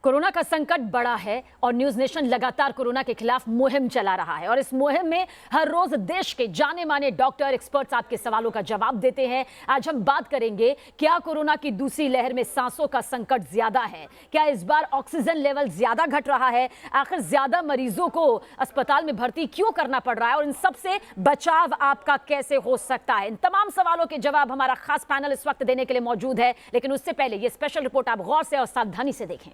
Corona का संकट बड़ा है और न्यूज नेशन लगातार कोरोना के खिलाफ मुहिम चला रहा है और इस मुहिम में हर रोज देश के जाने माने डॉक्टर एक्सपर्ट्स आपके सवालों का जवाब देते हैं। आज हम बात करेंगे, क्या कोरोना की दूसरी लहर में सांसों का संकट ज्यादा है? क्या इस बार ऑक्सीजन लेवल ज्यादा घट रहा है? आखिर ज्यादा मरीजों को अस्पताल में भर्ती क्यों करना पड़ रहा है और इन सब से बचाव आपका कैसे हो सकता है? इन तमाम सवालों के जवाब हमारा खास पैनल इस वक्त देने के लिए मौजूद है, लेकिन उससे पहले ये स्पेशल रिपोर्ट आप गौर से और सावधानी से देखें।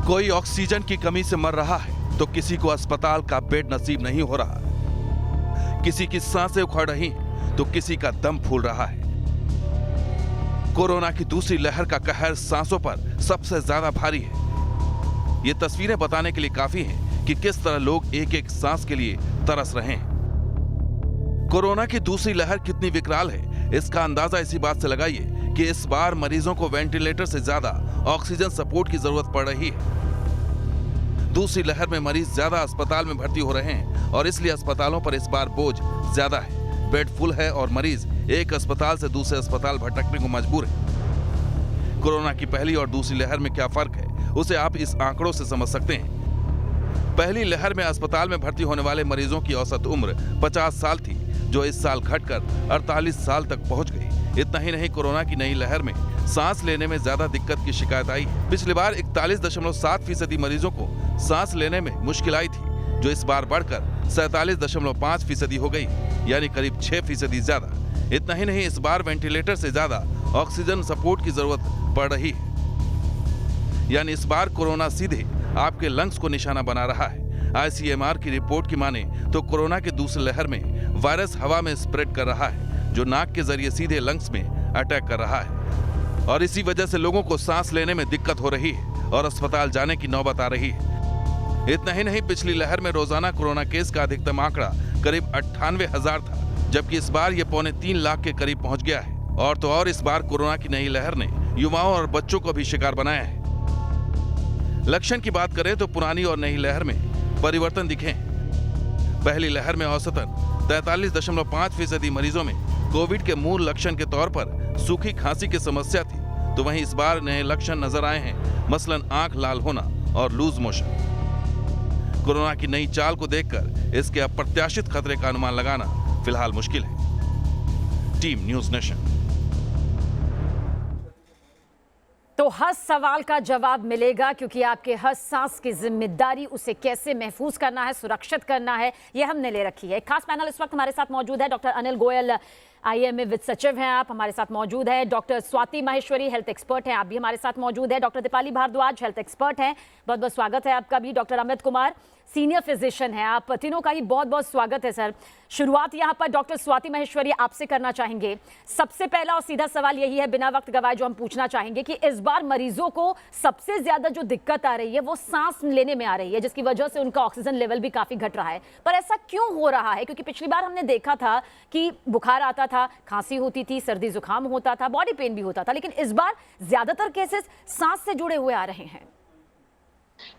कोई ऑक्सीजन की कमी से मर रहा है तो किसी को अस्पताल का बेड नसीब नहीं हो रहा। किसी की सांसें उखड़ रही हैं तो किसी का दम फूल रहा है। कोरोना की दूसरी लहर का कहर सांसों पर सबसे ज्यादा भारी है। ये तस्वीरें बताने के लिए काफी हैं कि किस तरह लोग एक एक सांस के लिए तरस रहे हैं। कोरोना की दूसरी लहर कितनी विकराल है, इसका अंदाजा इसी बात से लगाइए कि इस बार मरीजों को वेंटिलेटर से ज्यादा ऑक्सीजन सपोर्ट की जरूरत पड़ रही है। दूसरी लहर में मरीज ज्यादा अस्पताल में भर्ती हो रहे हैं और इसलिए अस्पतालों पर इस बार बोझ ज्यादा है। बेड फुल है और मरीज एक अस्पताल से दूसरे अस्पताल भटकने को मजबूर है। कोरोना की पहली और दूसरी लहर में क्या फर्क है, उसे आप इस आंकड़ों से समझ सकते हैं। पहली लहर में अस्पताल में भर्ती होने वाले मरीजों की औसत उम्र 50 साल थी, जो इस साल घटकर 48 साल तक पहुंच गई। इतना ही नहीं, कोरोना की नई लहर में सांस लेने में ज्यादा दिक्कत की शिकायत आई है। पिछली बार 41.7% मरीजों को सांस लेने में मुश्किल आई थी, जो इस बार बढ़कर 47.5% हो गई, यानी करीब 6% ज्यादा। इतना ही नहीं, इस बार वेंटिलेटर से ज्यादा ऑक्सीजन सपोर्ट की जरूरत पड़ रही है, यानी इस बार कोरोना सीधे आपके लंग्स को निशाना बना रहा है। ICMR की रिपोर्ट की माने तो कोरोना की दूसरी लहर में वायरस हवा में स्प्रेड कर रहा है, जो नाक के जरिए सीधे लंग्स में अटैक कर रहा है और इसी वजह से लोगों को सांस लेने में दिक्कत हो रही है और अस्पताल जाने की नौबत आ रही है। इतना ही नहीं, पिछली लहर में रोजाना कोरोना केस का अधिकतम आंकड़ा करीब 98,000 था, जबकि इस बार ये 2.25 लाख के करीब पहुंच गया है। और तो और इस बार कोरोना की नई लहर ने युवाओं और बच्चों को भी शिकार बनाया है। लक्षण की बात करें तो पुरानी और नई लहर में परिवर्तन दिखे। पहली लहर में औसतन 43.5% मरीजों में कोविड के मूल लक्षण के तौर पर सूखी खांसी की समस्या थी, तो वहीं इस बार नए लक्षण नजर आए हैं, मसलन आंख लाल होना और लूज मोशन। कोरोना की नई चाल को देखकर इसके अप्रत्याशित खतरे का अनुमान लगाना फिलहाल मुश्किल है। Team news nation. तो हर सवाल का जवाब मिलेगा, क्योंकि आपके हर सांस की जिम्मेदारी उसे कैसे महफूज करना है, सुरक्षित करना है, यह हमने ले रखी है। खास पैनल इस वक्त हमारे साथ मौजूद है। डॉक्टर अनिल गोयल, IMA वित्त सचिव हैं आप, हमारे साथ मौजूद है। Doctor Swati Maheshwari, health expert हैं, आप भी हमारे साथ मौजूद है। Doctor Deepali Bhardwaj, health expert हैं, बहुत बहुत स्वागत है आपका भी। Doctor Amit Kumar, senior physician है, आप तीनों का ही बहुत बहुत स्वागत है सर। शुरुआत यहाँ पर डॉक्टर स्वाति माहेश्वरी आपसे करना चाहेंगे। सबसे पहला और सीधा सवाल यही है, बिना वक्त गवाए, जो हम पूछना चाहेंगे कि इस बार मरीजों को सबसे ज्यादा जो दिक्कत आ रही है वो सांस लेने में आ रही है, जिसकी वजह से उनका ऑक्सीजन लेवल भी काफी घट रहा है। पर ऐसा क्यों हो रहा है? क्योंकि पिछली बार हमने देखा था कि बुखार आता था, खांसी होती थी, सर्दी जुकाम होता था, बॉडी पेन भी होता था, लेकिन इस बार ज्यादातर केसेस सांस से जुड़े हुए आ रहे हैं।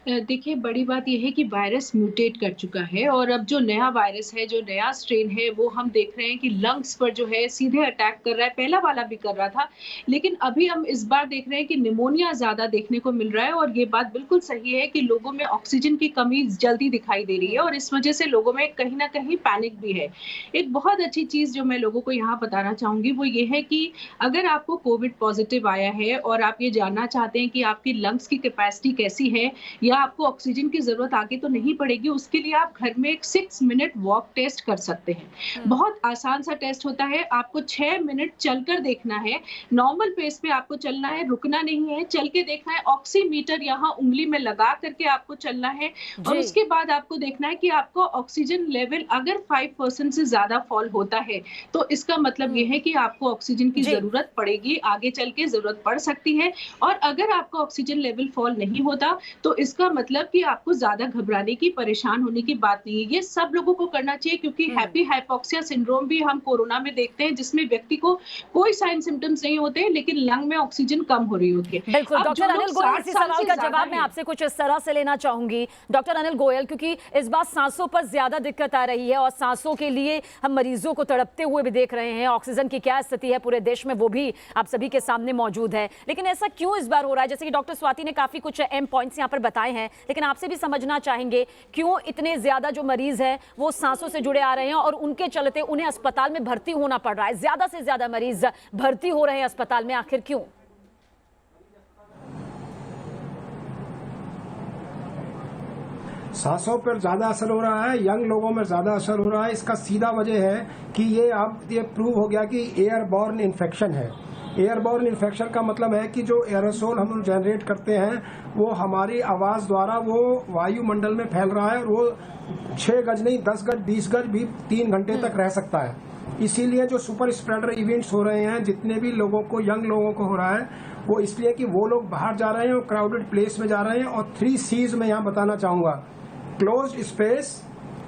देखिए, बड़ी बात यह है कि वायरस म्यूटेट कर चुका है और अब जो नया वायरस है, जो नया स्ट्रेन है, वो हम देख रहे हैं कि लंग्स पर जो है सीधे अटैक कर रहा है। पहला वाला भी कर रहा था, लेकिन अभी हम इस बार देख रहे हैं कि निमोनिया ज़्यादा देखने को मिल रहा है और ये बात बिल्कुल सही है कि लोगों में ऑक्सीजन की कमी जल्दी दिखाई दे रही है और इस वजह से लोगों में कहीं ना कहीं पैनिक भी है। एक बहुत अच्छी चीज़ जो मैं लोगों को यहाँ बताना चाहूँगी वो ये है कि अगर आपको कोविड पॉजिटिव आया है और आप ये जानना चाहते हैं कि आपकी लंग्स की कैपेसिटी कैसी है या आपको ऑक्सीजन की जरूरत आगे तो नहीं पड़ेगी, उसके लिए आप घर में एक 6 मिनट वॉक टेस्ट कर सकते हैं। बहुत आसान सा टेस्ट होता है। आपको 6 मिनट चलकर देखना है, नॉर्मल पेस पे आपको चलना है, रुकना नहीं है, चल के देखना है। ऑक्सीमीटर यहाँ उंगली में लगा करके आपको चलना है और उसके बाद आपको देखना है कि आपको ऑक्सीजन लेवल अगर 5% से ज्यादा फॉल होता है तो इसका मतलब ये है कि आपको ऑक्सीजन की जरूरत पड़ेगी, आगे चल के जरूरत पड़ सकती है। और अगर आपका ऑक्सीजन लेवल फॉल नहीं होता तो इसका मतलब कि आपको ज़्यादा घबराने की, परेशान होने की बात नहीं है। ये सब लोगों को करना चाहिए क्योंकि हैप्पी हाइपोक्सिया सिंड्रोम भी हम कोरोना में देखते हैं जिसमें व्यक्ति को कोई साइन सिम्पटम्स नहीं होते हैं लेकिन लंग में ऑक्सीजन कम हो रही होती है। बिल्कुल। अब डॉक्टर जो लोग अनिल गोयल, 60 इसी साल सवाल से का ज़्यादा जवाब मैं हैं, आपसे कुछ इस तरह से लेना चाहूंगी डॉक्टर अनिल गोयल, क्योंकि इस बार सांसों पर ज्यादा दिक्कत आ रही है और सांसों के लिए हम मरीजों को तड़पते हुए भी देख रहे हैं। ऑक्सीजन की क्या स्थिति है पूरे देश में वो भी आप सभी के सामने मौजूद है, लेकिन ऐसा क्यों इस बार हो रहा है? जैसे कि डॉक्टर स्वाति ने काफी कुछ एम पॉइंट्स यहाँ पर बताए हैं, लेकिन आपसे भी समझना चाहेंगे क्यों इतने ज्यादा जो मरीज हैं वो सांसों से जुड़े आ रहे हैं और उनके चलते उन्हें अस्पताल में भर्ती होना पड़ रहा है। ज्यादा से ज्यादा मरीज भर्ती हो रहे हैं अस्पताल में, आखिर क्यों? सांसों पर ज़्यादा असर हो रहा है, यंग लोगों में ज़्यादा असर हो रहा है। इसका सीधा वजह है कि ये प्रूव हो गया कि एयरबॉर्न इन्फेक्शन है। एयरबॉर्न इन्फेक्शन का मतलब है कि जो एरोसोल हम लोग जनरेट करते हैं वो हमारी आवाज़ द्वारा वो वायुमंडल में फैल रहा है और वो 6 गज नहीं 10 गज 20 गज भी 3 घंटे तक रह सकता है। इसीलिए जो सुपर स्प्रेडर इवेंट्स हो रहे हैं, जितने भी लोगों को, यंग लोगों को हो रहा है, वो इसलिए कि वो लोग बाहर जा रहे हैं और क्राउडेड प्लेस में जा रहे हैं। और 3 C's में यहाँ बताना चाहूँगा, क्लोज्ड स्पेस,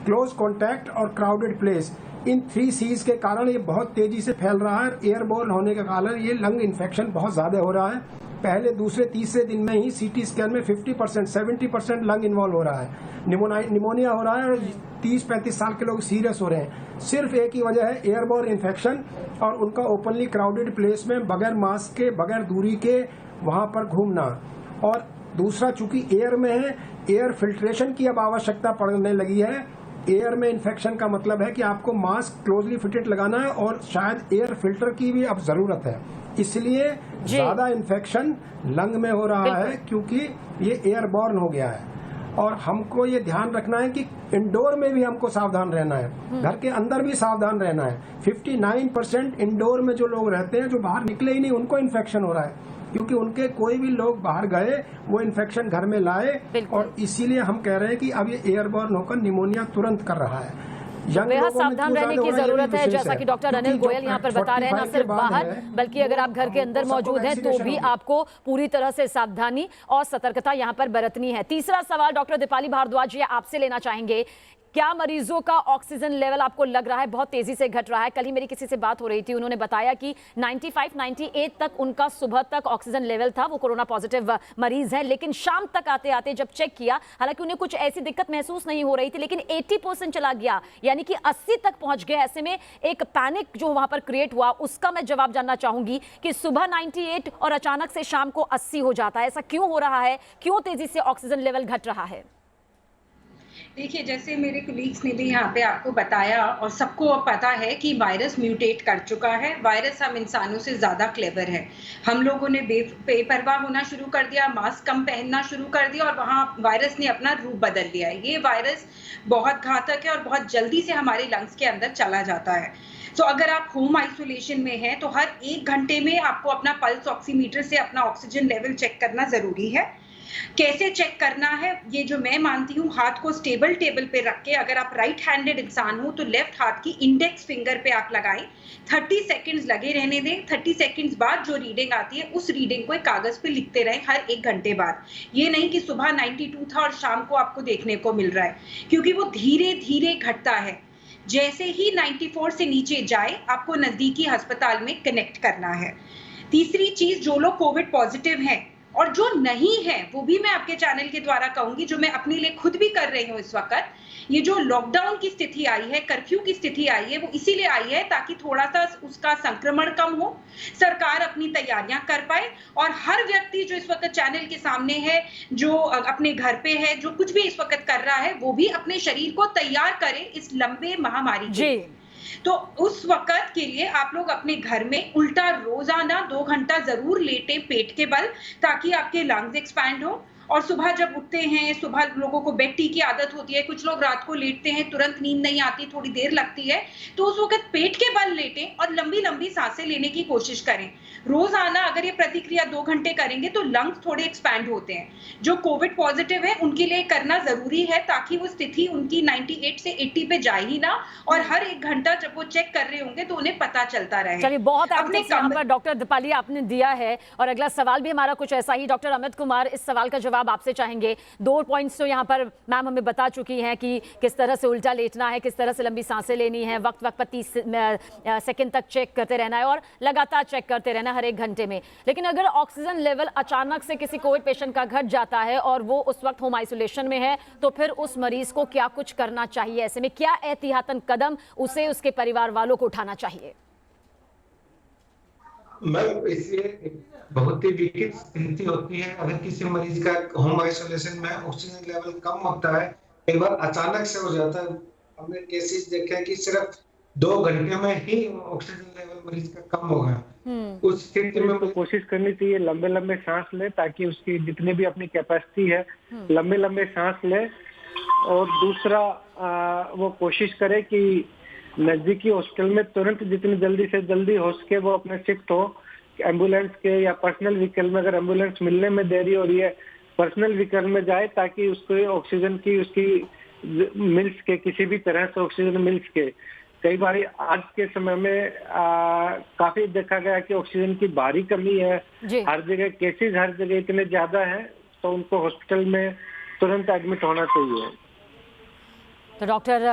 क्लोज कॉन्टैक्ट और क्राउडेड प्लेस। इन 3 C's के कारण ये बहुत तेजी से फैल रहा है। एयरबोर्न होने के कारण ये लंग इन्फेक्शन बहुत ज्यादा हो रहा है। पहले दूसरे तीसरे दिन में ही सीटी स्कैन में 50% 70% लंग इन्वॉल्व हो रहा है, निमोनिया हो रहा है और 30-35 साल के लोग सीरियस हो रहे हैं। सिर्फ एक ही वजह है, एयरबोर्न इन्फेक्शन और उनका ओपनली क्राउडेड प्लेस में बगैर मास्क के, बगैर दूरी के वहां पर घूमना। और दूसरा, चूंकि एयर में है, एयर फिल्ट्रेशन की अब आवश्यकता पड़ने लगी है। एयर में इन्फेक्शन का मतलब है कि आपको मास्क क्लोजली फिटेड लगाना है और शायद एयर फिल्टर की भी अब जरूरत है। इसलिए ज्यादा इन्फेक्शन लंग में हो रहा है क्योंकि ये एयरबॉर्न हो गया है। और हमको ये ध्यान रखना है कि इंडोर में भी हमको सावधान रहना है, घर के अंदर भी सावधान रहना है। 59% इंडोर में जो लोग रहते हैं, जो बाहर निकले ही नहीं, उनको इन्फेक्शन हो रहा है क्योंकि उनके कोई भी लोग बाहर गए वो इन्फेक्शन घर में लाए। और इसीलिए हम कह रहे हैं कि अब ये एयरबॉर्न होकर निमोनिया तुरंत कर रहा है। बेहद सावधान रहने की जरूरत है, जैसा कि डॉक्टर अनिल गोयल यहाँ पर बता रहे हैं। न सिर्फ बाहर बल्कि अगर आप घर के अंदर मौजूद हैं तो भी आपको पूरी तरह से सावधानी और सतर्कता यहाँ पर बरतनी है। तीसरा सवाल डॉक्टर दीपाली भारद्वाज जी आपसे लेना चाहेंगे, क्या मरीजों का ऑक्सीजन लेवल आपको लग रहा है बहुत तेजी से घट रहा है? कल ही मेरी किसी से बात हो रही थी, उन्होंने बताया कि 95-98 तक उनका सुबह तक ऑक्सीजन लेवल था, वो कोरोना पॉजिटिव मरीज है, लेकिन शाम तक आते आते जब चेक किया, हालांकि उन्हें कुछ ऐसी दिक्कत महसूस नहीं हो रही थी, लेकिन 80% चला गया, यानी कि 80 तक पहुंच गए। ऐसे में एक पैनिक जो वहां पर क्रिएट हुआ, उसका मैं जवाब जानना चाहूंगी कि सुबह 98 और अचानक से शाम को 80 हो जाता है, ऐसा क्यों हो रहा है? क्यों तेजी से ऑक्सीजन लेवल घट रहा है? देखिए, जैसे मेरे कोलीग्स ने भी यहाँ पे आपको बताया और सबको अब पता है कि वायरस म्यूटेट कर चुका है। वायरस हम इंसानों से ज़्यादा क्लेवर है। हम लोगों ने बेपरवाह होना शुरू कर दिया, मास्क कम पहनना शुरू कर दिया और वहाँ वायरस ने अपना रूप बदल लिया है। ये वायरस बहुत घातक है और बहुत जल्दी से हमारे लंग्स के अंदर चला जाता है। तो अगर आप होम आइसोलेशन में हैं तो हर 1 घंटे में आपको अपना पल्स ऑक्सीमीटर से अपना ऑक्सीजन लेवल चेक करना ज़रूरी है। कैसे चेक करना है, ये जो मैं मानती हूँ, हाथ को स्टेबल टेबल पे रख के, अगर आप राइट हैंडेड इंसान हो तो लेफ्ट हाथ की इंडेक्स फिंगर पे आप लगाएं, 30 सेकंड्स लगे रहने दें। 30 सेकंड्स बाद जो रीडिंग आती है उस रीडिंग को एक कागज पे लिखते रहें हर 1 घंटे बाद। ये नहीं कि सुबह 92 था और शाम को आपको देखने को मिल रहा है, क्योंकि वो धीरे धीरे घटता है। जैसे ही 94 से नीचे जाए आपको नजदीकी अस्पताल में कनेक्ट करना है। तीसरी चीज, जो लोग कोविड पॉजिटिव हैं और जो नहीं है, वो भी मैं आपके चैनल के द्वारा कहूंगी, जो मैं अपने लिए खुद भी कर रही हूँ इस वक्त, ये जो लॉकडाउन की स्थिति आई है, कर्फ्यू की स्थिति आई है, वो इसीलिए आई है ताकि थोड़ा सा उसका संक्रमण कम हो, सरकार अपनी तैयारियां कर पाए और हर व्यक्ति जो इस वक्त चैनल के सामने है, जो अपने घर पे है, जो कुछ भी इस वक्त कर रहा है, वो भी अपने शरीर को तैयार करे इस लंबे महामारी के। तो उस वक्त के लिए आप लोग अपने घर में उल्टा रोजाना 2 घंटा जरूर लेटें पेट के बल, ताकि आपके लंग्स एक्सपैंड हो। और सुबह जब उठते हैं, सुबह लोगों को बेड टी की आदत होती है, कुछ लोग रात को लेटते हैं, तुरंत नींद नहीं आती, थोड़ी देर लगती है, तो उस वक्त पेट के बल लेटें और लंबी लंबी सांसें लेने की कोशिश करें। रोजाना अगर ये प्रतिक्रिया 2 घंटे करेंगे तो लंग्स थोड़े एक्सपैंड होते हैं। जो कोविड पॉजिटिव है उनके लिए करना जरूरी है, ताकि वो स्थिति उनकी 98 से 80 पे जाए ही ना, और हर 1 घंटा जब वो चेक कर रहे होंगे तो उन्हें पता चलता रहे। चलिए, बहुत यहाँ पर डॉक्टर दीपाली आपने दिया है और अगला सवाल भी हमारा कुछ ऐसा ही। डॉक्टर अमित कुमार, इस सवाल का जवाब जवाब आपसे चाहेंगे। 2 पॉइंट्स तो यहाँ पर मैम हमें बता चुकी हैं कि किस तरह से उल्टा लेटना है, किस तरह से लंबी सांसें लेनी है, वक्त वक्त पर 30 सेकंड तक चेक करते रहना है और लगातार चेक करते रहना हर एक घंटे में। लेकिन अगर ऑक्सीजन लेवल अचानक से किसी कोविड पेशेंट का घट जाता है और वो उस वक्त होम आइसोलेशन में है, तो फिर उस मरीज को क्या कुछ करना चाहिए? ऐसे में क्या एहतियातन कदम उसे उसके परिवार वालों को उठाना चाहिए? मैम, इसलिए बहुत ही विकट स्थिति होती है अगर किसी मरीज का होम आइसोलेशन में ऑक्सीजन लेवल कम होता है। कई बार अचानक से हो जाता है। हमने केसेस देखे हैं कि सिर्फ 2 घंटे में ही ऑक्सीजन लेवल मरीज का कम हो गया। उस स्थिति में कोशिश करनी चाहिए लंबे लंबे सांस ले, ताकि उसकी जितनी भी अपनी कैपेसिटी है लंबे लंबे सांस ले। और दूसरा वो कोशिश करे कि नजदीकी हॉस्पिटल में तुरंत जितनी जल्दी से जल्दी हो सके वो अपने शिफ्ट हो। एम्बुलेंस के या पर्सनल व्हीकल में, अगर एम्बुलेंस मिलने में देरी हो रही है, पर्सनल व्हीकल में जाए ताकि उसको ऑक्सीजन की उसकी मिल सके, किसी भी तरह से ऑक्सीजन मिल सके। कई बार आज के समय में काफी देखा गया कि ऑक्सीजन की भारी कमी है, हर जगह केसेस हर जगह इतने ज्यादा हैं, तो उनको हॉस्पिटल में तुरंत एडमिट होना चाहिए। तो डॉक्टर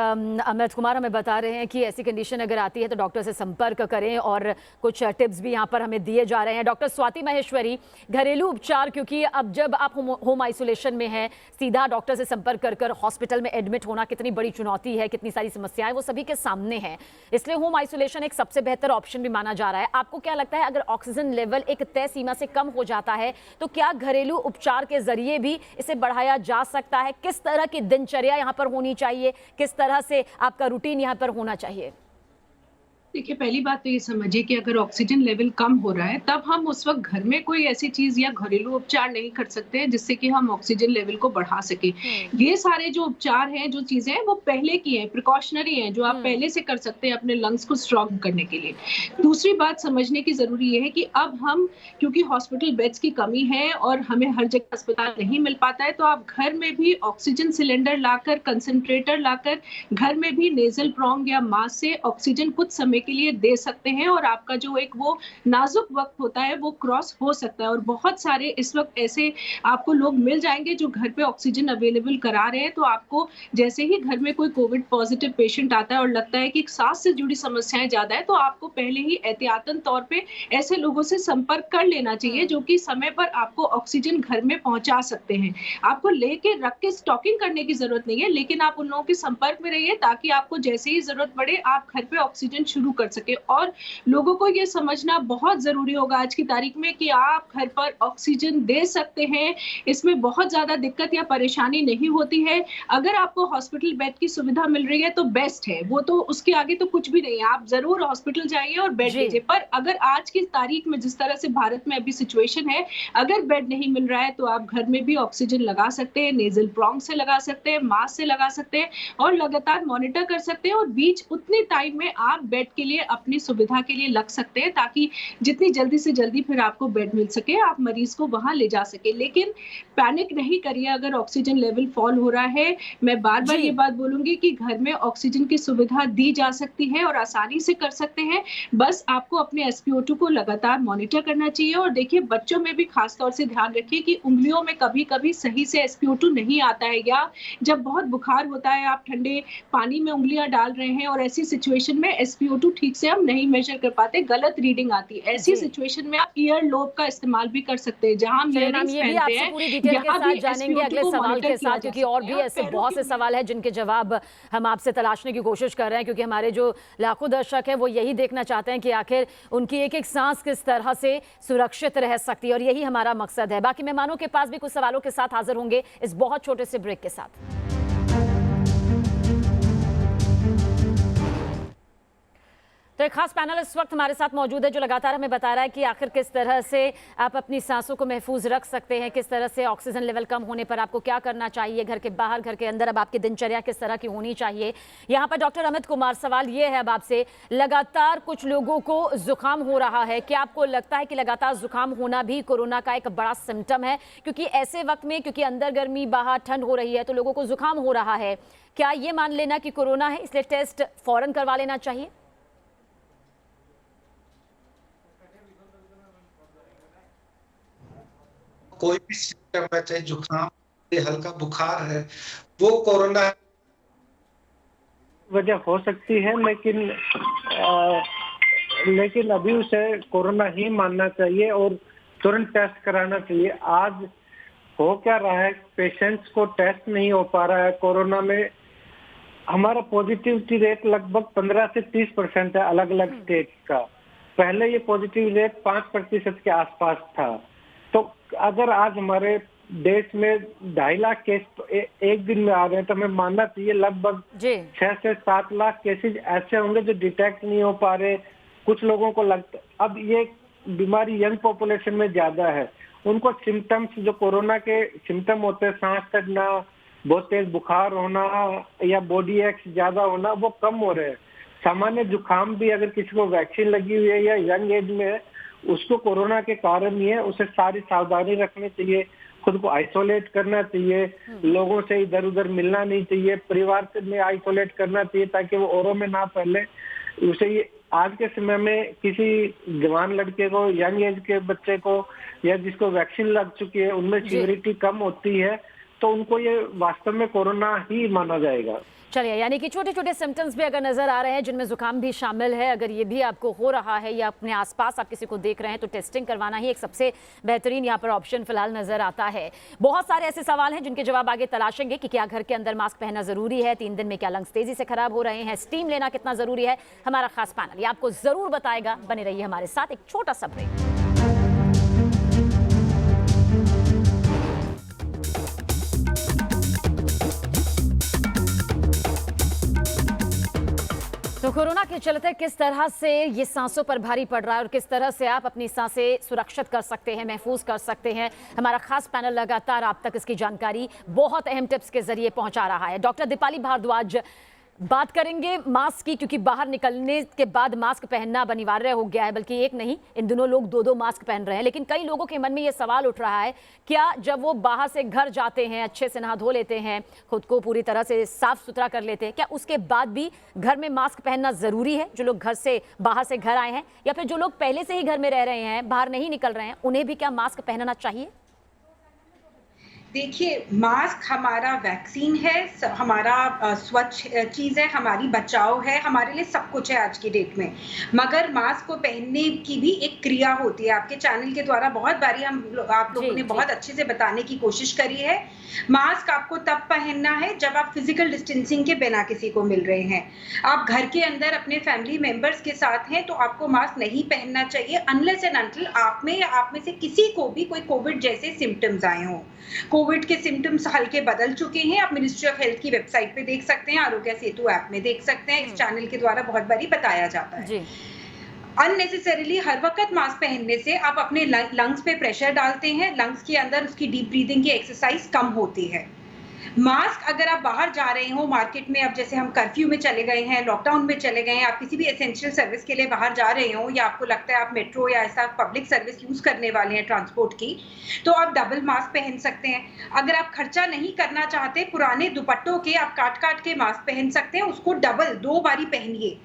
अमित कुमार हमें बता रहे हैं कि ऐसी कंडीशन अगर आती है तो डॉक्टर से संपर्क करें और कुछ टिप्स भी यहाँ पर हमें दिए जा रहे हैं। डॉक्टर स्वाति माहेश्वरी, घरेलू उपचार, क्योंकि अब जब आप होम आइसोलेशन में हैं, सीधा डॉक्टर से संपर्क कर हॉस्पिटल में एडमिट होना कितनी बड़ी चुनौती है, कितनी सारी समस्याएं वो सभी के सामने हैं, इसलिए होम आइसोलेशन एक सबसे बेहतर ऑप्शन भी माना जा रहा है। आपको क्या लगता है, अगर ऑक्सीजन लेवल एक तय सीमा से कम हो जाता है तो क्या घरेलू उपचार के जरिए भी इसे बढ़ाया जा सकता है? किस तरह की दिनचर्या यहाँ पर होनी चाहिए, किस तरह से आपका रूटीन यहाँ पर होना चाहिए? देखिए, पहली बात तो ये समझिए कि अगर ऑक्सीजन लेवल कम हो रहा है तब हम उस वक्त घर में कोई ऐसी चीज या घरेलू उपचार नहीं कर सकते हैं जिससे कि हम ऑक्सीजन लेवल को बढ़ा सके। ये सारे जो उपचार हैं, जो चीजें हैं, वो पहले की हैं, प्रिकॉशनरी हैं, जो आप पहले से कर सकते हैं अपने लंग्स को स्ट्रॉन्ग करने के लिए। दूसरी बात समझने की जरूरी ये है कि अब हम, क्योंकि हॉस्पिटल बेड्स की कमी है और हमें हर जगह अस्पताल नहीं मिल पाता है, तो आप घर में भी ऑक्सीजन सिलेंडर लाकर, कंसंट्रेटर लाकर घर में भी नेजल प्रोंग या मास्क से ऑक्सीजन कुछ समय के लिए दे सकते हैं और आपका जो एक वो नाजुक वक्त होता है वो क्रॉस हो सकता है। और बहुत सारे इस वक्त ऐसे आपको लोग मिल जाएंगे जो घर पे ऑक्सीजन अवेलेबल करा रहे हैं। तो आपको जैसे ही घर में कोई कोविड पॉजिटिव पेशेंट आता है और लगता है कि सांस से जुड़ी समस्याएं ज्यादा है, तो आपको पहले ही एहतियातन तौर पे ऐसे लोगों से संपर्क कर लेना चाहिए जो कि समय पर आपको ऑक्सीजन घर में पहुंचा सकते हैं। आपको लेके रख के स्टॉकिंग करने की जरूरत नहीं है, लेकिन आप उन लोगों के संपर्क में रहिए ताकि आपको जैसे ही जरूरत पड़े आप घर पे ऑक्सीजन शुरू कर सके। और लोगों को ये समझना बहुत जरूरी होगा आज की तारीख में कि आप घर पर ऑक्सीजन दे सकते हैं, इसमें बहुत ज्यादा दिक्कत या परेशानी नहीं होती है। अगर आपको हॉस्पिटल बेड की सुविधा मिल रही है तो बेस्ट है, वो तो उसके आगे तो कुछ भी नहीं है, आप जरूर हॉस्पिटल जाइए और बेड लीजिए। पर अगर आज की तारीख में जिस तरह से भारत में अभी सिचुएशन है, अगर बेड नहीं मिल रहा है तो आप घर में भी ऑक्सीजन लगा सकते हैं, नेजल प्रोंग से लगा सकते हैं, मास्क से लगा सकते हैं और लगातार मॉनिटर कर सकते हैं। और बीच उतने टाइम में आप बेड के लिए अपनी सुविधा के लिए लग सकते हैं ताकि जितनी जल्दी से जल्दी फिर आपको बेड मिल सके, आप मरीज को वहां ले जा सके। लेकिन पैनिक नहीं करिए अगर ऑक्सीजन लेवल फॉल हो रहा है। मैं बार बार ये बात बोलूंगी कि घर में ऑक्सीजन की सुविधा दी जा सकती है और आसानी से कर सकते हैं। बस आपको अपने SpO2 को लगातार मॉनिटर करना चाहिए। और देखिए, बच्चों में भी खास तौर से ध्यान रखिए कि उंगलियों में कभी कभी सही से SpO2 नहीं आता है, या जब बहुत बुखार होता है आप ठंडे पानी में उंगलियां डाल रहे हैं और ऐसी सिचुएशन में SpO2 ठीक से हम नहीं मेजर कर पाते, गलत रीडिंग आती है। ऐसी सिचुएशन में आप ईयर लोब का इस्तेमाल भी कर सकते हैं, जहां हम ईयरिंग्स पहनते हैं। पूरी डिटेल के साथ जानेंगे अगले सवाल के साथ, क्योंकि और भी ऐसे बहुत से सवाल हैं जिनके जवाब हम आपसे तलाशने की कोशिश कर रहे हैं, क्योंकि हमारे जो लाखों दर्शक हैं वो यही देखना चाहते हैं कि आखिर उनकी एक एक सांस किस तरह से सुरक्षित रह सकती है, और यही हमारा मकसद है। बाकी मेहमानों के पास भी कुछ सवालों के साथ हाजिर होंगे इस बहुत छोटे से ब्रेक के साथ। तो एक खास पैनल इस वक्त हमारे साथ मौजूद है जो लगातार हमें बता रहा है कि आखिर किस तरह से आप अपनी सांसों को महफूज रख सकते हैं, किस तरह से ऑक्सीजन लेवल कम होने पर आपको क्या करना चाहिए, घर के बाहर, घर के अंदर अब आपकी दिनचर्या किस तरह की होनी चाहिए। यहाँ पर डॉक्टर अमित कुमार, सवाल ये है अब आपसे, लगातार कुछ लोगों को जुकाम हो रहा है, क्या आपको लगता है कि लगातार जुकाम होना भी कोरोना का एक बड़ा सिम्टम है? क्योंकि ऐसे वक्त में, क्योंकि अंदर गर्मी बाहर ठंड हो रही है, तो लोगों को जुकाम हो रहा है, क्या ये मान लेना कि कोरोना है इसलिए टेस्ट फौरन करवा लेना चाहिए? कोई भी करना चाहिए। जुकाम, हल्का बुखार है, वो कोरोना वजह हो सकती है, लेकिन अभी उसे कोरोना ही मानना चाहिए और तुरंत टेस्ट कराना चाहिए। आज हो क्या रहा है, पेशेंट्स को टेस्ट नहीं हो पा रहा है। कोरोना में हमारा पॉजिटिविटी रेट लगभग 15 से 30% है अलग अलग स्टेट का। पहले ये पॉजिटिव रेट 5% के आसपास था। तो अगर आज हमारे देश में 2.5 लाख केस एक दिन में आ रहे हैं, तो हमें मानना चाहिए लगभग 6 से 7 लाख केसेज ऐसे होंगे जो डिटेक्ट नहीं हो पा रहे। कुछ लोगों को लगता, अब ये बीमारी यंग पॉपुलेशन में ज्यादा है, उनको सिम्टम्स जो कोरोना के सिम्टम होते हैं, सांस चढ़ना, बहुत तेज बुखार होना या बॉडी एक्स ज्यादा होना, वो कम हो रहे हैं। सामान्य जुकाम भी अगर किसी को वैक्सीन लगी हुई है या यंग एज में है, उसको कोरोना के कारण ही है, उसे सारी सावधानी रखनी चाहिए, खुद को आइसोलेट करना चाहिए, लोगों से इधर उधर मिलना नहीं चाहिए, परिवार में आइसोलेट करना चाहिए ताकि वो औरों में ना फैले। उसे ये आज के समय में किसी जवान लड़के को, यंग एज के बच्चे को या जिसको वैक्सीन लग चुकी है, उनमें सीवियरिटी कम होती है, तो उनको ये वास्तव में कोरोना ही माना जाएगा। चलिए, यानी कि छोटे छोटे सिम्टम्स भी अगर नजर आ रहे हैं जिनमें जुकाम भी शामिल है, अगर ये भी आपको हो रहा है या अपने आसपास आप किसी को देख रहे हैं, तो टेस्टिंग करवाना ही एक सबसे बेहतरीन यहाँ पर ऑप्शन फिलहाल नजर आता है। बहुत सारे ऐसे सवाल हैं जिनके जवाब आगे तलाशेंगे कि क्या घर के अंदर मास्क पहनना जरूरी है, 3 दिन में क्या लंग्स तेजी से खराब हो रहे हैं, स्टीम लेना कितना जरूरी है। हमारा खास पैनल ये आपको जरूर बताएगा। बने रहिए हमारे साथ। एक छोटा सा ब्रेक। तो कोरोना के चलते किस तरह से ये सांसों पर भारी पड़ रहा है और किस तरह से आप अपनी सांसें सुरक्षित कर सकते हैं, महफूज कर सकते हैं, हमारा खास पैनल लगातार आप तक इसकी जानकारी बहुत अहम टिप्स के जरिए पहुंचा रहा है। डॉक्टर दीपाली भारद्वाज बात करेंगे मास्क की, क्योंकि बाहर निकलने के बाद मास्क पहनना अब अनिवार्य हो गया है, बल्कि एक नहीं, इन दिनों लोग 2-2 मास्क पहन रहे हैं। लेकिन कई लोगों के मन में ये सवाल उठ रहा है, क्या जब वो बाहर से घर जाते हैं, अच्छे से नहा धो लेते हैं, खुद को पूरी तरह से साफ सुथरा कर लेते हैं, क्या उसके बाद भी घर में मास्क पहनना जरूरी है? जो लोग घर से बाहर से घर आए हैं या फिर जो लोग पहले से ही घर में रह रहे हैं, बाहर नहीं निकल रहे हैं, उन्हें भी क्या मास्क पहनना चाहिए? देखिए, मास्क हमारा वैक्सीन है, हमारा स्वच्छ चीज़ है, हमारी बचाव है, हमारे लिए सब कुछ है आज की डेट में। मगर मास्क को पहनने की भी एक क्रिया होती है। आपके चैनल के द्वारा बहुत बारी आप लोगों ने बहुत अच्छे से बताने की कोशिश करी है। मास्क आपको तब पहनना है जब आप फिजिकल डिस्टेंसिंग के बिना किसी को मिल रहे हैं। आप घर के अंदर अपने फैमिली मेंबर्स के साथ हैं तो आपको मास्क नहीं पहनना चाहिए अनलेस एंड अनटिल आप में या आप में से किसी को भी कोई कोविड जैसे सिम्टम्स आए हों। कोविड के सिम्टम्स हल्के बदल चुके हैं, आप मिनिस्ट्री ऑफ हेल्थ की वेबसाइट पे देख सकते हैं, आरोग्य सेतु ऐप में देख सकते हैं, इस चैनल के द्वारा बहुत बारी बताया जाता है। अननेसेसरीली हर वक्त मास्क पहनने से आप अपने लंग्स पे प्रेशर डालते हैं, लंग्स के अंदर उसकी डीप ब्रीदिंग की एक्सरसाइज कम होती है। मास्क अगर आप बाहर जा रहे हो मार्केट में, अब जैसे हम कर्फ्यू में चले गए हैं, लॉकडाउन में चले गए हैं, आप किसी भी एसेंशियल सर्विस के लिए बाहर जा रहे हो या आपको लगता है आप मेट्रो या ऐसा पब्लिक सर्विस यूज करने वाले हैं ट्रांसपोर्ट की, तो आप डबल मास्क पहन सकते हैं। अगर आप खर्चा नहीं करना चाहते, पुराने दुपट्टों के आप काट काट के मास्क पहन सकते हैं, उसको डबल 2 बारी पहनिए।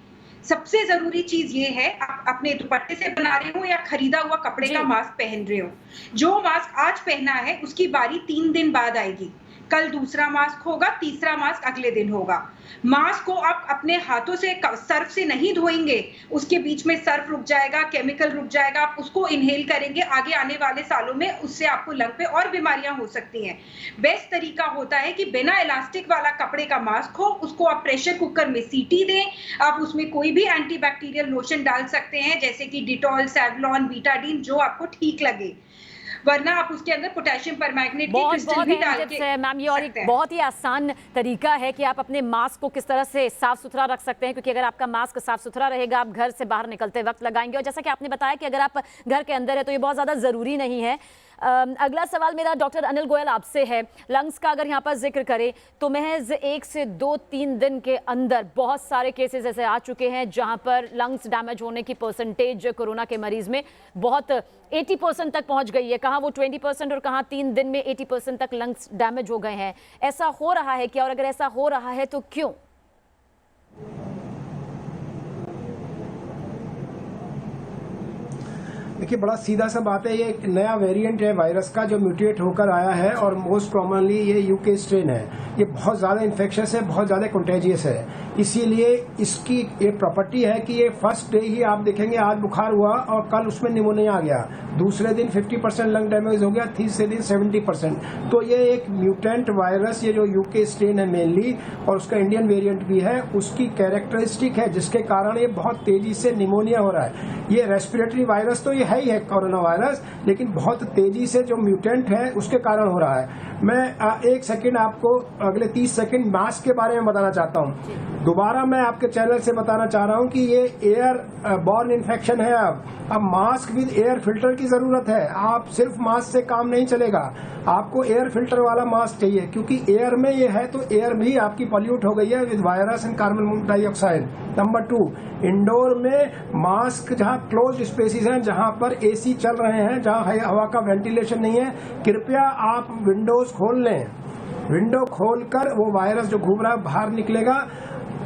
सबसे जरूरी चीज ये है, आप अपने दुपट्टे से बना रहे हो या खरीदा हुआ कपड़े का मास्क पहन रहे हो, जो मास्क आज पहना है उसकी बारी 3 दिन बाद आएगी। कल दूसरा मास्क होगा, तीसरा मास्क अगले दिन होगा। मास्क को आप अपने हाथों से सर्फ से नहीं धोएंगे, उसके बीच में सर्फ रुक जाएगा, केमिकल रुक जाएगा, आप उसको इनहेल करेंगे, आगे आने वाले सालों में उससे आपको लंग पे और बीमारियां हो सकती हैं। बेस्ट तरीका होता है कि बिना इलास्टिक वाला कपड़े का मास्क हो, उसको आप प्रेशर कुकर में सीटी दें, आप उसमें कोई भी एंटीबैक्टीरियल लोशन डाल सकते हैं जैसे कि डिटॉल, सेवलॉन, बीटाडीन, जो आपको ठीक लगे, वरना आप उसके अंदर पोटेशियम परमैंगनेट की क्रिस्टल भी डाल के मैम, ये और एक बहुत ही आसान तरीका है कि आप अपने मास्क को किस तरह से साफ सुथरा रख सकते हैं, क्योंकि अगर आपका मास्क साफ सुथरा रहेगा, आप घर से बाहर निकलते वक्त लगाएंगे, और जैसा कि आपने बताया कि अगर आप घर के अंदर है तो ये बहुत ज़्यादा ज़रूरी नहीं है। अगला सवाल मेरा डॉक्टर अनिल गोयल आपसे है। लंग्स का अगर यहाँ पर जिक्र करें तो महज 1 से 2-3 दिन के अंदर बहुत सारे केसेस ऐसे आ चुके हैं जहाँ पर लंग्स डैमेज होने की परसेंटेज कोरोना के मरीज में बहुत 80% तक पहुँच गई है। कहाँ वो 20% और कहाँ 3 दिन में 80% तक लंग्स डैमेज हो गए हैं। ऐसा हो रहा है क्या, और अगर ऐसा हो रहा है तो क्यों? देखिए, बड़ा सीधा सा बात है, ये एक नया वेरिएंट है वायरस का जो म्यूटेट होकर आया है और मोस्ट कॉमनली ये यूके स्ट्रेन है। ये बहुत ज़्यादा इन्फेक्शियस है, बहुत ज़्यादा कंटेजियस है। इसीलिए इसकी एक प्रॉपर्टी है कि ये फर्स्ट डे ही आप देखेंगे, आज बुखार हुआ और कल उसमें निमोनिया आ गया, दूसरे दिन 50% लंग डैमेज हो गया, तीसरे दिन 70%। तो ये एक म्यूटेंट वायरस, ये जो यूके स्ट्रेन है मेनली, और उसका इंडियन वेरिएंट भी है, उसकी कैरेक्टरिस्टिक है जिसके कारण ये बहुत तेजी से निमोनिया हो रहा है। ये रेस्पिरेटरी वायरस तो ये है ही है कोरोना वायरस, लेकिन बहुत तेजी से जो म्यूटेंट है उसके कारण हो रहा है। मैं एक सेकंड आपको अगले 30 सेकंड मास्क के बारे में बताना चाहता हूँ। दोबारा मैं आपके चैनल से बताना चाह रहा हूँ कि ये एयर बॉर्न इन्फेक्शन है। अब मास्क विद एयर फिल्टर की जरूरत है। आप सिर्फ मास्क से काम नहीं चलेगा, आपको एयर फिल्टर वाला मास्क चाहिए, क्योंकि एयर में ये है तो एयर भी आपकी पॉल्यूट हो गई है with virus and carbon dioxide. Number 2, indoor में मास्क जहाँ क्लोज स्पेसिस हैं, जहाँ पर एसी चल रहे हैं, जहाँ हवा का वेंटिलेशन नहीं है, कृपया आप विंडोज खोल लें। विंडो खोलकर वो वायरस जो घूम रहा है बाहर निकलेगा,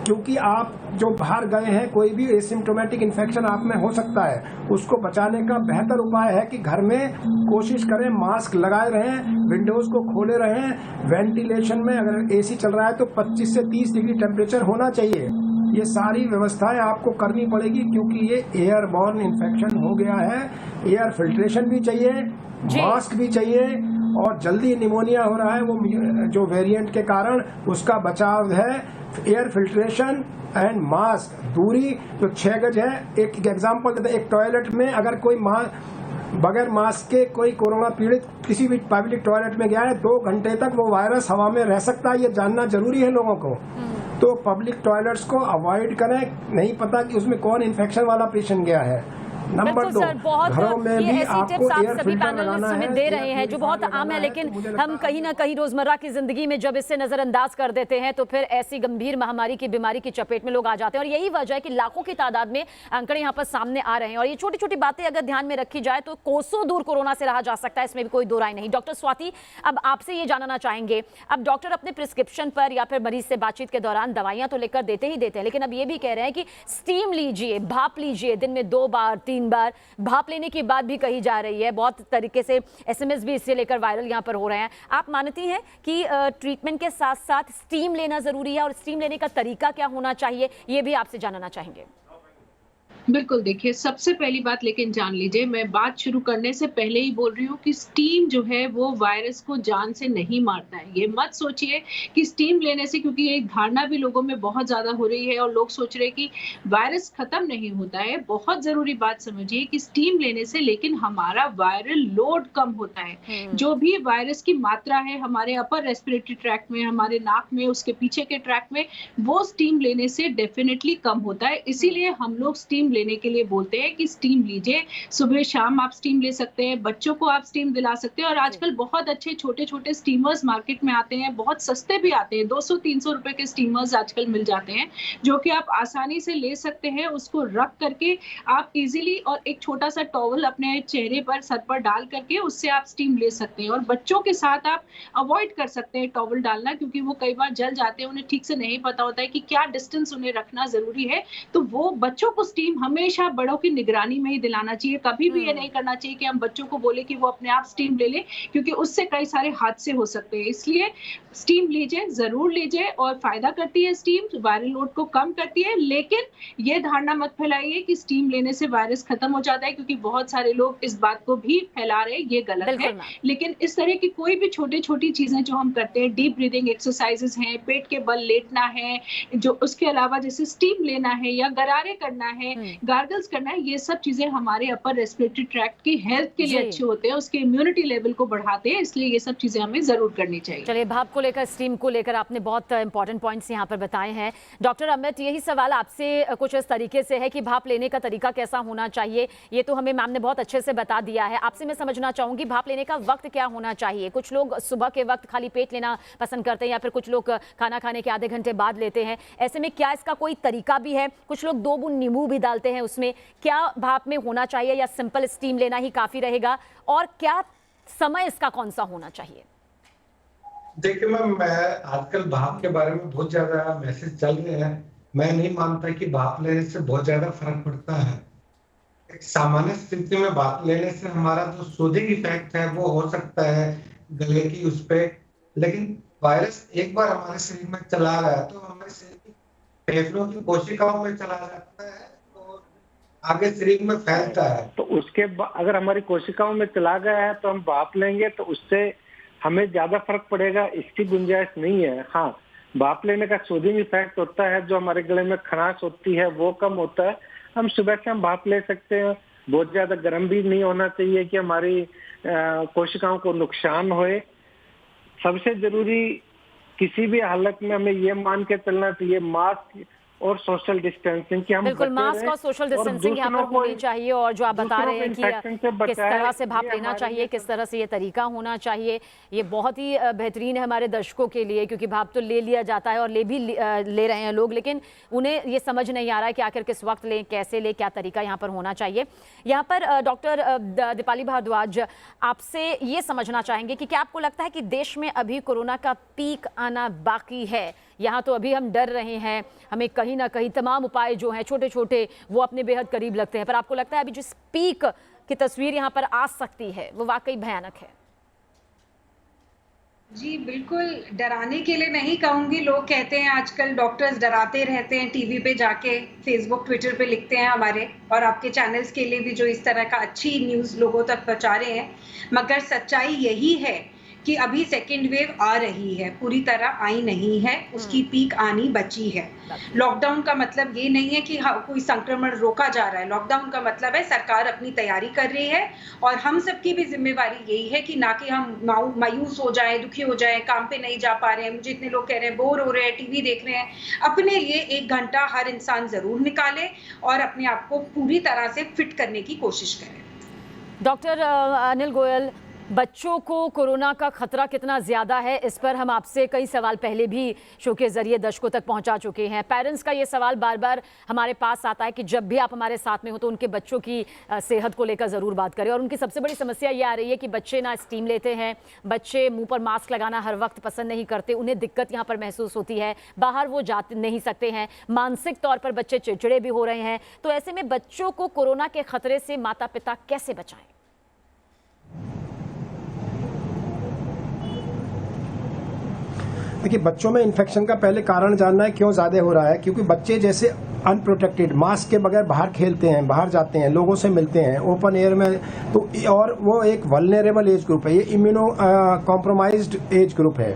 क्योंकि आप जो बाहर गए हैं, कोई भी एसिम्प्टोमेटिक इन्फेक्शन आप में हो सकता है। उसको बचाने का बेहतर उपाय है कि घर में कोशिश करें मास्क लगाए रहें, विंडोज को खोले रहें। वेंटिलेशन में अगर एसी चल रहा है तो 25 से 30 डिग्री टेम्परेचर होना चाहिए। ये सारी व्यवस्थाएं आपको करनी पड़ेगी, क्योंकि ये एयरबॉर्न इन्फेक्शन हो गया है। एयर फिल्ट्रेशन भी चाहिए, मास्क भी चाहिए, और जल्दी निमोनिया हो रहा है वो जो वेरिएंट के कारण, उसका बचाव है एयर फिल्ट्रेशन एंड मास्क। दूरी जो 6 गज है, एक एग्जांपल देते हैं, एक टॉयलेट में अगर कोई बगैर मास्क के कोई कोरोना पीड़ित किसी भी पब्लिक टॉयलेट में गया है, 2 घंटे तक वो वायरस हवा में रह सकता है। ये जानना जरूरी है लोगों को। तो पब्लिक टॉयलेट्स को अवॉइड करें, नहीं पता कि उसमें कौन इन्फेक्शन वाला पेशेंट गया है। नंबर 2, घरों में भी आपको एयर फिल्टर लगाना है। दे रहे हैं जो बहुत आम है, लेकिन हम कहीं ना कहीं रोजमर्रा की जिंदगी में जब इससे नजरअंदाज कर देते हैं तो फिर ऐसी गंभीर महामारी की बीमारी की चपेट में लोग आ जाते हैं। और यही वजह है कि लाखों की तादाद में आंकड़े यहाँ पर सामने आ रहे हैं। और ये छोटी छोटी बातें अगर ध्यान में रखी जाए तो कोसों दूर कोरोना से रहा जा सकता है, इसमें भी कोई दो राय नहीं। डॉक्टर स्वाति, अब आपसे ये जानना चाहेंगे, अब डॉक्टर अपने प्रिस्क्रिप्शन पर या फिर मरीज से बातचीत के दौरान दवाइयां तो लेकर देते ही देते हैं, लेकिन अब ये भी कह रहे हैं कि स्टीम लीजिए, भाप लीजिए, दिन में 2 बार 3 बार। भाप लेने की बात भी कही जा रही है, बहुत तरीके से एसएमएस भी इससे लेकर वायरल यहां पर हो रहे हैं। आप मानती हैं कि ट्रीटमेंट के साथ साथ स्टीम लेना जरूरी है, और स्टीम लेने का तरीका क्या होना चाहिए, ये भी आपसे जानना चाहेंगे। बिल्कुल, देखिए सबसे पहली बात लेकिन जान लीजिए, मैं बात शुरू करने से पहले ही बोल रही हूँ कि स्टीम जो है वो वायरस को जान से नहीं मारता है। ये मत सोचिए कि स्टीम लेने से, क्योंकि एक धारणा भी लोगों में बहुत ज्यादा हो रही है और लोग सोच रहे हैं कि वायरस खत्म नहीं होता है। बहुत जरूरी बात समझिए कि स्टीम लेने से लेकिन हमारा वायरल लोड कम होता है। जो भी वायरस की मात्रा है हमारे अपर रेस्पिरेटरी ट्रैक्ट में, हमारे नाक में, उसके पीछे के ट्रैक्ट में, वो स्टीम लेने से डेफिनेटली कम होता है। इसीलिए हम लोग स्टीम लेने के लिए बोलते हैं कि स्टीम लीजिए। सुबह शाम आप स्टीम ले सकते हैं, बच्चों को आप स्टीम दिला सकते हैं। और आजकल बहुत अच्छे छोटे छोटे स्टीमर्स मार्केट में आते हैं, बहुत सस्ते भी आते हैं। 200-300 रुपए के स्टीमर्स आजकल मिल जाते हैं, जो कि आप आसानी से ले सकते हैं। उसको रख करके आप इजीली, और एक छोटा सा टॉवल अपने चेहरे पर, सर पर डाल करके उससे आप स्टीम ले सकते हैं। और बच्चों के साथ आप अवॉइड कर सकते हैं टॉवल डालना, क्योंकि वो कई बार जल जाते हैं, उन्हें ठीक से नहीं पता होता है कि क्या डिस्टेंस उन्हें रखना जरूरी है। तो वो बच्चों को स्टीम हमेशा बड़ों की निगरानी में ही दिलाना चाहिए। कभी भी ये नहीं करना चाहिए कि हम बच्चों को बोले कि वो अपने आप स्टीम ले ले, क्योंकि उससे कई सारे हादसे हो सकते हैं। इसलिए स्टीम लीजिए, जरूर लीजिए, और फायदा करती है स्टीम, वायरल लोड को कम करती है। लेकिन ये धारणा मत फैलाइए कि स्टीम लेने से वायरस खत्म हो जाता है, क्योंकि बहुत सारे लोग इस बात को भी फैला रहे हैं, ये गलत है। लेकिन इस तरह की कोई भी छोटी छोटी चीजें जो हम करते हैं, डीप ब्रीदिंग एक्सरसाइजेस हैं, पेट के बल लेटना है, जो उसके अलावा जैसे स्टीम लेना है या गरारे करना है, गार्गल्स करना है, ये सब चीजें हमारे अपर रेस्पिरेटरी ट्रैक्ट की हेल्थ के लिए अच्छे होते हैं, उसके इम्यूनिटी लेवल को बढ़ाते हैं। इसलिए ये सब चीजें हमें जरूर करनी चाहिए। चलिए, भाप को लेकर, स्टीम को लेकर आपने बहुत इंपॉर्टेंट पॉइंट्स यहाँ पर बताए हैं। डॉक्टर अमित, यही सवाल आपसे कुछ इस तरीके से है कि भाप लेने का तरीका कैसा होना चाहिए। ये तो हमें मैम ने बहुत अच्छे से बता दिया है। आपसे मैं समझना चाहूंगी, भाप लेने का वक्त क्या होना चाहिए। कुछ लोग सुबह के वक्त खाली पेट लेना पसंद करते हैं, या फिर कुछ लोग खाना खाने के आधे घंटे बाद लेते हैं। ऐसे में क्या इसका कोई तरीका भी है? कुछ लोग 2 बूंद नींबू भी डालते हैं उसमें। क्या भाप में होना चाहिए या सिंपल स्टीम लेना ही काफी रहेगा? और क्या समय इसका कौन सा होना चाहिए? देखिए मैम, मैं आजकल भाप के बारे में बहुत ज्यादा मैसेज चल रहे हैं। मैं नहीं मानता कि भाप लेने से बहुत ज्यादा फर्क पड़ता है। एक सामान्य स्थिति में भाप लेने से हमारा जो सूदिंग इफेक्ट है वो हो सकता है गले की उस पे, लेकिन वायरस एक बार हमारे शरीर में चला गया तो हमारे शरीर की फेफड़ों की कोशिकाओं में चला जाता है और आगे शरीर में फैलता है। तो उसके अगर हमारी कोशिकाओं में चला गया है तो हम भाप लेंगे तो उससे हमें ज्यादा फर्क पड़ेगा, इसकी गुंजाइश नहीं है। हाँ, भाप लेने का सूदिंग इफेक्ट होता है, जो हमारे गले में खराश होती है वो कम होता है। हम सुबह से हम भाप ले सकते हैं, बहुत ज्यादा गर्म भी नहीं होना चाहिए कि हमारी कोशिकाओं को नुकसान होए। सबसे जरूरी किसी भी हालत में हमें ये मान के चलना चाहिए मास्क और सोशल डिस्टेंसिंग की हम बिल्कुल मास्क और सोशल डिस्टेंसिंग यहाँ पर होनी चाहिए। और जो आप बता रहे हैं कि किस तरह से भाप लेना चाहिए, किस तरह से ये तरीका होना चाहिए, ये बहुत ही बेहतरीन है हमारे दर्शकों के लिए, क्योंकि भाप तो ले लिया जाता है और ले रहे हैं लोग, लेकिन उन्हें ये समझ नहीं आ रहा है कि आखिर किस वक्त लें, कैसे लें, क्या तरीका यहाँ पर होना चाहिए। यहाँ पर डॉक्टर दीपाली भारद्वाज, आपसे ये समझना चाहेंगे कि क्या आपको लगता है कि देश में अभी कोरोना का पीक आना बाकी है? यहाँ तो अभी हम डर रहे हैं, हमें कहीं ना कहीं तमाम उपाय जो हैं छोटे छोटे वो अपने बेहद करीब लगते हैं, पर आपको लगता है अभी जिस पीक की तस्वीर यहाँ पर आ सकती है वो वाकई भयानक है? जी बिल्कुल, डराने के लिए नहीं कहूंगी। लोग कहते हैं आजकल डॉक्टर्स डराते रहते हैं, टीवी पे जाके, फेसबुक ट्विटर पे लिखते हैं हमारे और आपके चैनल्स के लिए भी जो इस तरह का अच्छी न्यूज़ लोगों तक पहुंचा रहे हैं, मगर सच्चाई यही है कि अभी सेकेंड वेव आ रही है, पूरी तरह आई नहीं है, उसकी पीक आनी बची है। लॉकडाउन का मतलब ये नहीं है कि कोई संक्रमण रोका जा रहा है, लॉकडाउन का मतलब है सरकार अपनी तैयारी कर रही है और हम सबकी भी जिम्मेवारी यही है कि ना कि हम मायूस हो जाएं, दुखी हो जाएं, काम पे नहीं जा पा रहे हैं, मुझे इतने लोग कह रहे हैं बोर हो रहे हैं, टीवी देख रहे हैं, अपने लिए 1 घंटा हर इंसान जरूर निकाले और अपने आप को पूरी तरह से फिट करने की कोशिश करें। डॉक्टर अनिल गोयल, बच्चों को कोरोना का खतरा कितना ज़्यादा है, इस पर हम आपसे कई सवाल पहले भी शो के ज़रिए दर्शकों तक पहुंचा चुके हैं। पेरेंट्स का ये सवाल बार बार हमारे पास आता है कि जब भी आप हमारे साथ में हो तो उनके बच्चों की सेहत को लेकर ज़रूर बात करें। और उनकी सबसे बड़ी समस्या ये आ रही है कि बच्चे ना स्टीम लेते हैं, बच्चे मुंह पर मास्क लगाना हर वक्त पसंद नहीं करते, उन्हें दिक्कत यहाँ पर महसूस होती है, बाहर वो जा नहीं सकते हैं, मानसिक तौर पर बच्चे चिड़चिड़े भी हो रहे हैं। तो ऐसे में बच्चों को कोरोना के खतरे से माता पिता कैसे बचाएं? देखिए, बच्चों में इन्फेक्शन का पहले कारण जानना है क्यों ज़्यादा हो रहा है। क्योंकि बच्चे जैसे अनप्रोटेक्टेड, मास्क के बगैर बाहर खेलते हैं, बाहर जाते हैं, लोगों से मिलते हैं ओपन एयर में, तो और वो एक वल्नरेबल एज ग्रुप है, ये इम्यूनो कॉम्प्रोमाइज्ड एज ग्रुप है।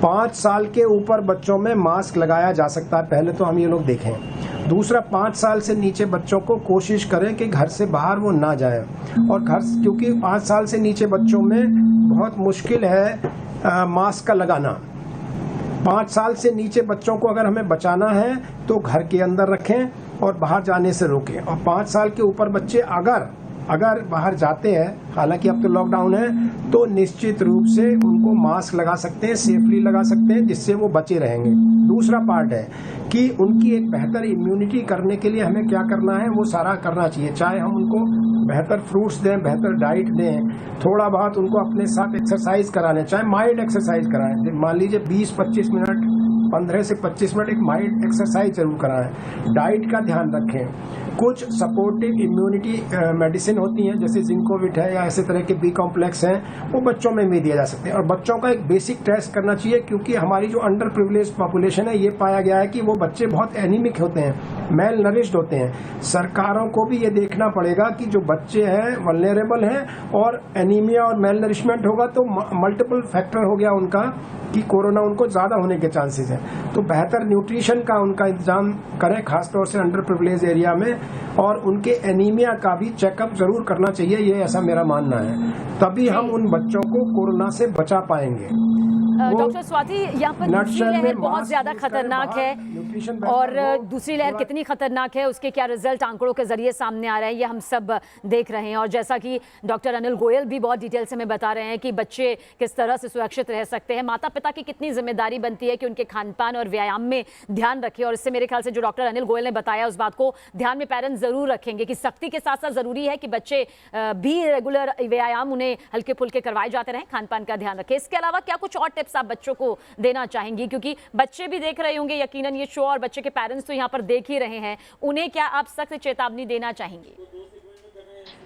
5 साल के ऊपर बच्चों में मास्क लगाया जा सकता है, पहले तो हम ये लोग देखें। दूसरा, 5 साल से नीचे बच्चों को कोशिश करें कि घर से बाहर वो ना जाएं, और घर, क्योंकि 5 साल से नीचे बच्चों में बहुत मुश्किल है मास्क का लगाना। 5 साल से नीचे बच्चों को अगर हमें बचाना है तो घर के अंदर रखें और बाहर जाने से रोकें। और 5 साल के ऊपर बच्चे अगर बाहर जाते हैं, हालांकि अब तो लॉकडाउन है, तो निश्चित रूप से उनको मास्क लगा सकते हैं, सेफली लगा सकते हैं, जिससे वो बचे रहेंगे। दूसरा पार्ट है कि उनकी एक बेहतर इम्यूनिटी करने के लिए हमें क्या करना है, वो सारा करना चाहिए। चाहे हम उनको बेहतर फ्रूट्स दें, बेहतर डाइट दें, थोड़ा बहुत उनको अपने साथ एक्सरसाइज कराने, चाहे माइल्ड एक्सरसाइज कराएं। मान लीजिए 20-25 मिनट, 15 से 25 मिनट एक माइल्ड एक्सरसाइज जरूर कराएं। डाइट का ध्यान रखें। कुछ सपोर्टिव इम्यूनिटी मेडिसिन होती हैं, जैसे जिंकोविट है या ऐसे तरह के बी कॉम्प्लेक्स हैं, वो बच्चों में भी दिए जा सकते हैं। और बच्चों का एक बेसिक टेस्ट करना चाहिए, क्योंकि हमारी जो अंडर प्रिविलेज पॉपुलेशन है, ये पाया गया है कि वो बच्चे बहुत एनीमिक होते हैं, मेल नरिश्ड होते हैं। सरकारों को भी ये देखना पड़ेगा कि जो बच्चे हैं वल्नरेबल हैं, और एनीमिया और मेल नरिशमेंट होगा तो मल्टीपल फैक्टर हो गया उनका कि कोरोना उनको ज्यादा होने के चांसेस हैं। तो बेहतर न्यूट्रिशन का उनका इंतजाम करें, खासतौर से अंडर प्रिविलेज एरिया में, और उनके एनीमिया का भी चेकअप जरूर करना चाहिए, ये ऐसा मेरा मानना है। तभी हम उन बच्चों को कोरोना से बचा पाएंगे। डॉक्टर स्वाति, यहाँ पर दूसरी लहर बहुत ज्यादा खतरनाक है, और दूसरी लहर कितनी खतरनाक है उसके क्या रिजल्ट आंकड़ों के जरिए सामने आ रहे हैं, ये हम सब देख रहे हैं। और जैसा कि डॉक्टर अनिल गोयल भी बहुत डिटेल से हमें बता रहे हैं कि बच्चे किस तरह से सुरक्षित रह सकते हैं, माता पिता की कितनी जिम्मेदारी बनती है कि उनके खान पान और व्यायाम में ध्यान रखें। और इससे मेरे ख्याल से जो डॉक्टर अनिल गोयल ने बताया उस बात को ध्यान में पेरेंट्स जरूर रखेंगे कि सख्ती के साथ साथ जरूरी है कि बच्चे भी रेगुलर व्यायाम उन्हें हल्के फुल्के करवाए जाते रहें, खान पान का ध्यान रखें। इसके अलावा क्या कुछ और टिप्स आप बच्चों को देना चाहेंगी, क्योंकि बच्चे भी देख रहे होंगे यकीनन ये शो, और बच्चे के पेरेंट्स तो यहाँ पर देख ही रहे हैं, उन्हें क्या आप सख्त चेतावनी देना चाहेंगी?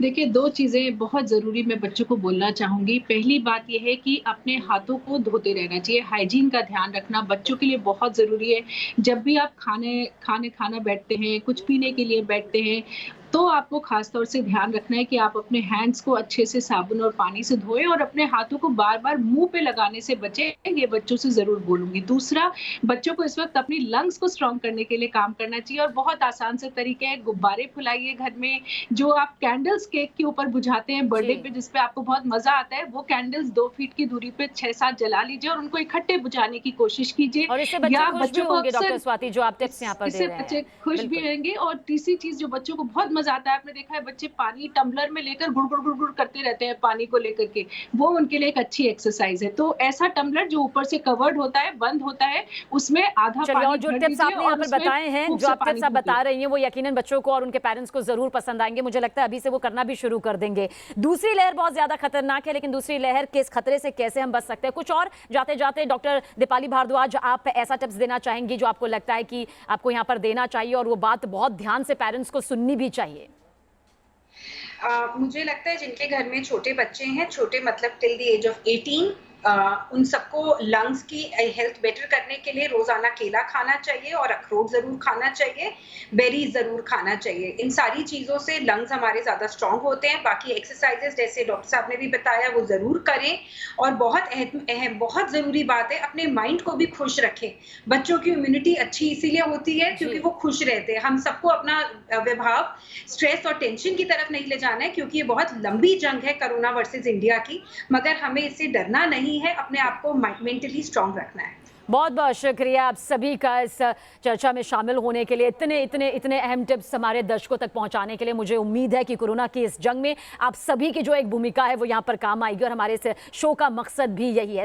देखिए, 2 चीज़ें बहुत ज़रूरी मैं बच्चों को बोलना चाहूँगी। पहली बात ये है कि अपने हाथों को धोते रहना चाहिए, हाइजीन का ध्यान रखना बच्चों के लिए बहुत ज़रूरी है। जब भी आप खाना बैठते हैं, कुछ पीने के लिए बैठते हैं, तो आपको ख़ास तौर से ध्यान रखना है कि आप अपने हैंड्स को अच्छे से साबुन और पानी से धोएँ और अपने हाथों को बार-बार मुँह पे लगाने से बचें, ये बच्चों से ज़रूर बोलूँगी। दूसरा, बच्चों को इस वक़्त अपनी लंग्स को स्ट्रॉन्ग करने के लिए काम करना चाहिए और बहुत आसान से तरीके हैं, गुब्बारे फुलाइए घर में, जो आप कैंडल्स केक के ऊपर बुझाते हैं बर्थडे जी। पे जिस पे आपको बहुत मज़ा आता है, वो कैंडल्स 2 फीट की दूरी पे 6-7 जला लीजिए और उनको इकट्ठे बुझाने की कोशिश कीजिए। और इससे बच्चे या खुश भी बच्चों को होंगे डॉक्टर अक्सर स्वाति, जो आप टिप्स यहाँ पर दे इससे रहे बच्चे हैं। खुश भी बिल्कुल। रहेंगे और तीसरी चीज़ जो बच्चों को बहुत मज़ा आता है, आपने देखा है बच्चे पानी टम्बलर में लेकर गुड़-गुड़ करते रहते हैं पानी को लेकर के, वो उनके लिए एक अच्छी एक्सरसाइज़ है। तो ऐसा टम्बलर जो ऊपर से कवर्ड होता है, बंद होता है, उसमें आधा चलिए, पानी और जो भर टिप्स दीजिए आपने यहाँ और पर उसमें बताए हैं, खूब जो से आप पानी टिप्स आप फूकिए। बता रही हैं, वो यकीनन बच्चों को और उनके पेरेंट्स को जरूर पसंद आएंगे। मुझे लगता है अभी से वो करना भी शुरू कर देंगे। दूसरी लहर बहुत ज्यादा खतरनाक है, लेकिन दूसरी लहर के इस खतरे से कैसे हम बच सकते हैं? कुछ और जाते जाते डॉक्टर दीपाली भारद्वाज, आप ऐसा टिप्स देना चाहेंगी जो आपको लगता है कि आपको यहाँ पर देना चाहिए और वो बात बहुत ध्यान से पेरेंट्स को सुननी भी चाहिए? मुझे लगता है जिनके घर में छोटे बच्चे हैं, छोटे मतलब टिल द एज ऑफ 18, उन सबको लंग्स की हेल्थ बेटर करने के लिए रोजाना केला खाना चाहिए और अखरोट जरूर खाना चाहिए, बेरीज जरूर खाना चाहिए। इन सारी चीजों से लंग्स हमारे ज्यादा स्ट्रांग होते हैं। बाकी एक्सरसाइजेस जैसे डॉक्टर साहब ने भी बताया वो जरूर करें और बहुत अहम बहुत जरूरी बात है, अपने माइंड को भी खुश रखें। बच्चों की इम्यूनिटी अच्छी इसीलिए होती है क्योंकि वो खुश रहते हैं। हम सबको अपना विभाव स्ट्रेस और टेंशन की तरफ नहीं ले जाना है क्योंकि ये बहुत लंबी जंग है कोरोना वर्सेस इंडिया की, मगर हमें इससे डरना नहीं है, अपने आप को मेंटली स्ट्रांग रखना है। बहुत बहुत शुक्रिया आप सभी का इस चर्चा में शामिल होने के लिए, इतने अहम टिप्स हमारे दर्शकों तक पहुंचाने के लिए। मुझे उम्मीद है कि कोरोना की इस जंग में आप सभी की जो एक भूमिका है वो यहाँ पर काम आएगी और हमारे इस शो का मकसद भी यही है।